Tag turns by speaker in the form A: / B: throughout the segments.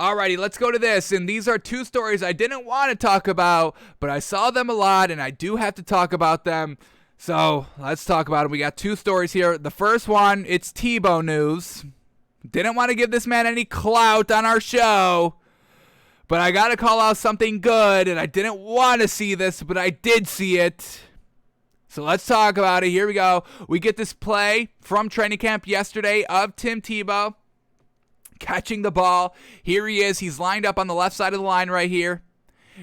A: Alrighty, let's go to this. And these are two stories I didn't want to talk about, but I saw them a lot, and I do have to talk about them. So let's talk about them. We got two stories here. The first one, it's Tebow news. Didn't want to give this man any clout on our show, but I got to call out something good, and I didn't want to see this, but I did see it. So let's talk about it. Here we go. We get this play from training camp yesterday of Tim Tebow catching the ball. Here he is. He's lined up on the left side of the line right here.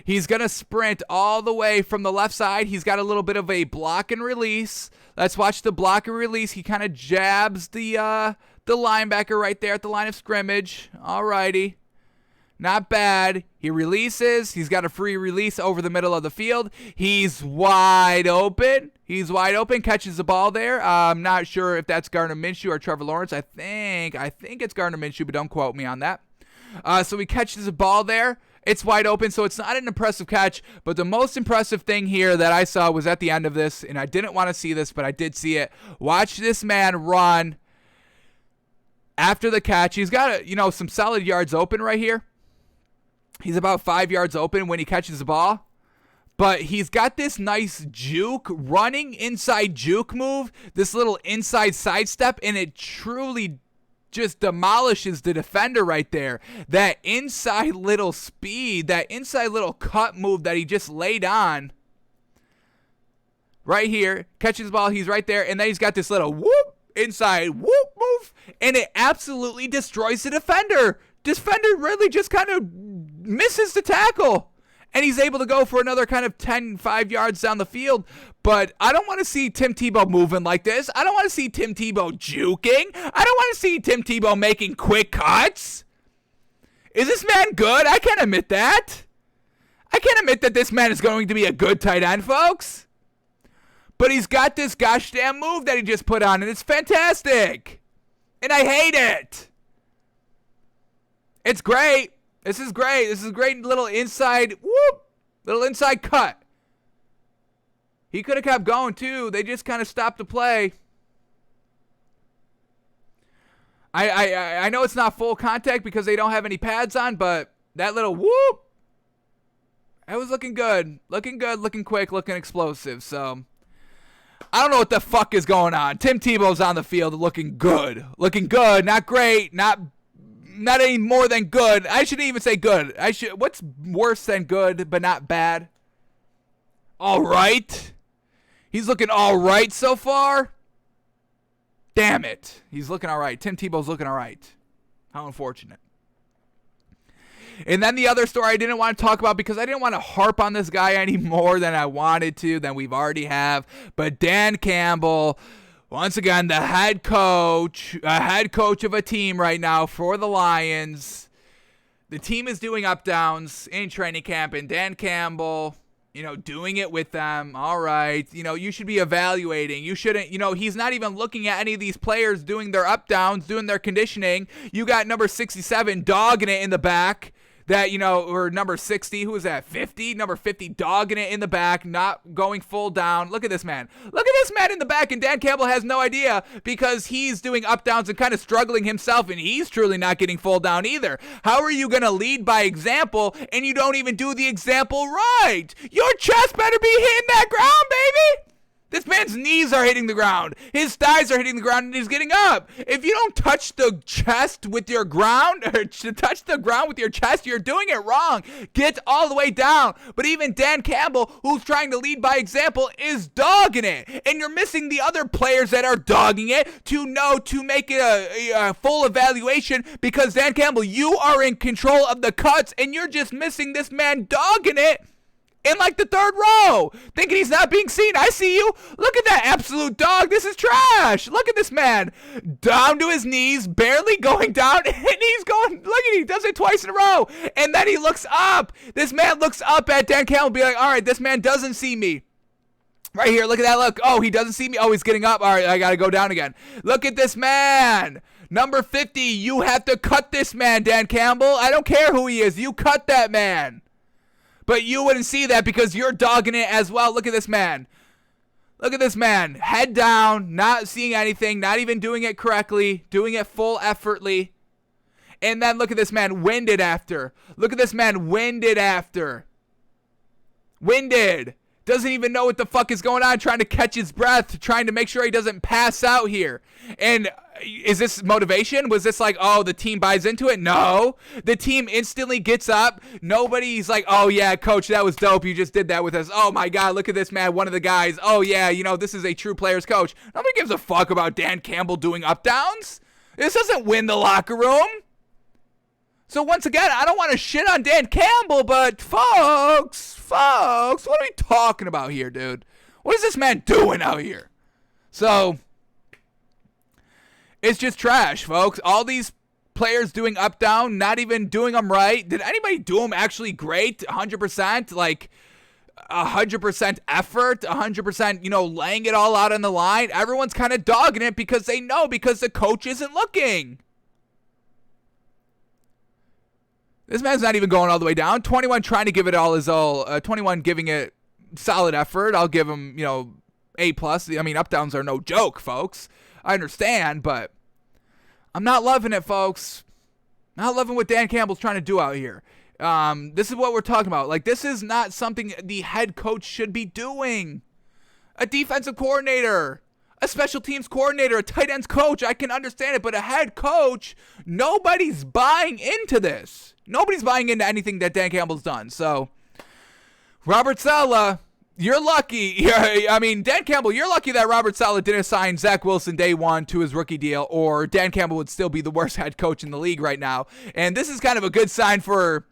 A: He's going to sprint all the way from the left side. He's got a little bit of a block and release. Let's watch the block and release. He kind of jabs the linebacker right there at the line of scrimmage. Alrighty. Not bad. He releases. He's got a free release over the middle of the field. He's wide open. Catches the ball there. I'm not sure if that's Gardner Minshew or Trevor Lawrence. I think it's Gardner Minshew, but don't quote me on that. So he catches the ball there. It's wide open, so it's not an impressive catch. But the most impressive thing here that I saw was at the end of this, and I didn't want to see this, but I did see it. Watch this man run after the catch. He's got some solid yards open right here. He's about 5 yards open when he catches the ball. But he's got this nice juke, running inside juke move, this little inside sidestep, and it truly just demolishes the defender right there. That inside little speed, that inside little cut move that he just laid on. Right here, catches the ball, he's right there, and then he's got this little whoop, inside whoop move, and it absolutely destroys the defender. Defender really just kind of misses the tackle, and he's able to go for another kind of 5 yards down the field. But I don't want to see Tim Tebow moving like this. I don't want to see Tim Tebow juking. I don't want to see Tim Tebow making quick cuts. Is this man good? I can't admit that. I can't admit that this man is going to be a good tight end, folks. But he's got this gosh damn move that he just put on, and it's fantastic. And I hate it. It's great. This is great. This is a great little inside cut. He could have kept going too. They just kind of stopped the play. I know it's not full contact because they don't have any pads on, but that little whoop, it was looking good. Looking good, looking quick, looking explosive. So I don't know what the fuck is going on. Tim Tebow's on the field looking good. Looking good, not great, not any more than good. I shouldn't even say good. What's worse than good but not bad? All right. He's looking all right so far. Damn it. He's looking all right. Tim Tebow's looking all right. How unfortunate. And then the other story I didn't want to talk about because I didn't want to harp on this guy any more than I wanted to, than we've already have. But Dan Campbell, once again, the head coach of a team right now for the Lions. The team is doing up downs in training camp, and Dan Campbell, doing it with them. All right. You should be evaluating. You shouldn't, he's not even looking at any of these players doing their up downs, doing their conditioning. You got number 67 dogging it in the back. That, or number 60, who was that? 50? Number 50 dogging it in the back, not going full down. Look at this man. Look at this man in the back, and Dan Campbell has no idea because he's doing up downs and kind of struggling himself, and he's truly not getting full down either. How are you going to lead by example, and you don't even do the example right? Your chest better be hitting that ground, baby! This man's knees are hitting the ground. His thighs are hitting the ground, and he's getting up. If you don't touch the chest with your ground, or touch the ground with your chest, you're doing it wrong. Get all the way down. But even Dan Campbell, who's trying to lead by example, is dogging it. And you're missing the other players that are dogging it to make it a full evaluation because, Dan Campbell, you are in control of the cuts, and you're just missing this man dogging it in like the third row, thinking he's not being seen. I see you. Look at that absolute dog. This is trash. Look at this man. Down to his knees, barely going down, and he's going, look at he does it twice in a row. And then he looks up. This man looks up at Dan Campbell, be like, all right, this man doesn't see me. Right here, look at that look. Oh, he doesn't see me. Oh, he's getting up. All right, I got to go down again. Look at this man. Number 50, you have to cut this man, Dan Campbell. I don't care who he is. You cut that man. But you wouldn't see that because you're dogging it as well. Look at this man. Look at this man. Head down, not seeing anything, not even doing it correctly, doing it full effortly. And then look at this man winded after. Look at this man winded after. Winded. Doesn't even know what the fuck is going on, trying to catch his breath, trying to make sure he doesn't pass out here. And is this motivation? Was this like, oh, the team buys into it? No. The team instantly gets up. Nobody's like, oh, yeah, coach, that was dope. You just did that with us. Oh, my God, look at this man, one of the guys. Oh, yeah, this is a true player's coach. Nobody gives a fuck about Dan Campbell doing up-downs. This doesn't win the locker room. So once again, I don't want to shit on Dan Campbell, but folks, what are we talking about here, dude? What is this man doing out here? So it's just trash, folks. All these players doing up down, not even doing them right. Did anybody do them actually great? 100%, like 100% effort, 100%, laying it all out on the line. Everyone's kind of dogging it because they know, because the coach isn't looking. This man's not even going all the way down. 21 trying to give it all his all. 21 giving it solid effort. I'll give him, A+. I mean, up downs are no joke, folks. I understand, but I'm not loving it, folks. Not loving what Dan Campbell's trying to do out here. This is what we're talking about. Like, this is not something the head coach should be doing. A defensive coordinator, a special teams coordinator, a tight ends coach, I can understand it, but a head coach, nobody's buying into this. Nobody's buying into anything that Dan Campbell's done. So, Robert Saleh, you're lucky. Dan Campbell, you're lucky that Robert Saleh didn't sign Zach Wilson day one to his rookie deal, or Dan Campbell would still be the worst head coach in the league right now. And this is kind of a good sign for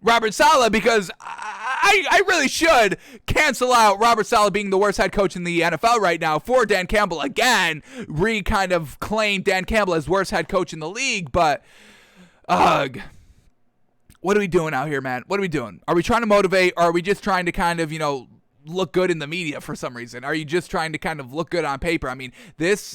A: Robert Saleh, because I really should cancel out Robert Saleh being the worst head coach in the NFL right now for Dan Campbell again. Kind of claim Dan Campbell as worst head coach in the league, but what are we doing out here, man? What are we doing? Are we trying to motivate, or are we just trying to kind of, look good in the media for some reason? Are you just trying to kind of look good on paper? I mean,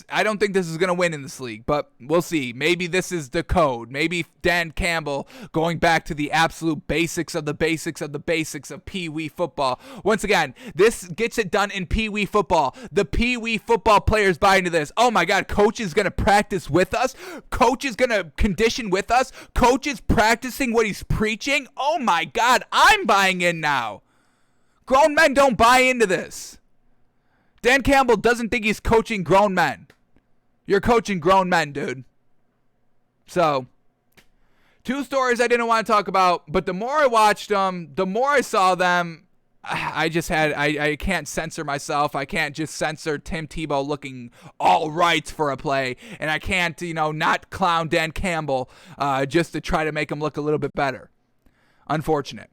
A: I don't think this is going to win in this league, but we'll see. Maybe this is the code. Maybe Dan Campbell going back to the absolute basics of the basics of the basics of Pee Wee football. Once again, this gets it done in Pee Wee football. The Pee Wee football players buy into this. Oh my God, coach is going to practice with us. Coach is going to condition with us. Coach is practicing what he's preaching. Oh my God, I'm buying in now. Grown men don't buy into this. Dan Campbell doesn't think he's coaching grown men. You're coaching grown men, dude. So, two stories I didn't want to talk about, but the more I watched them, the more I saw them, I can't censor myself. I can't just censor Tim Tebow looking all right for a play, and I can't, not clown Dan Campbell just to try to make him look a little bit better. Unfortunate.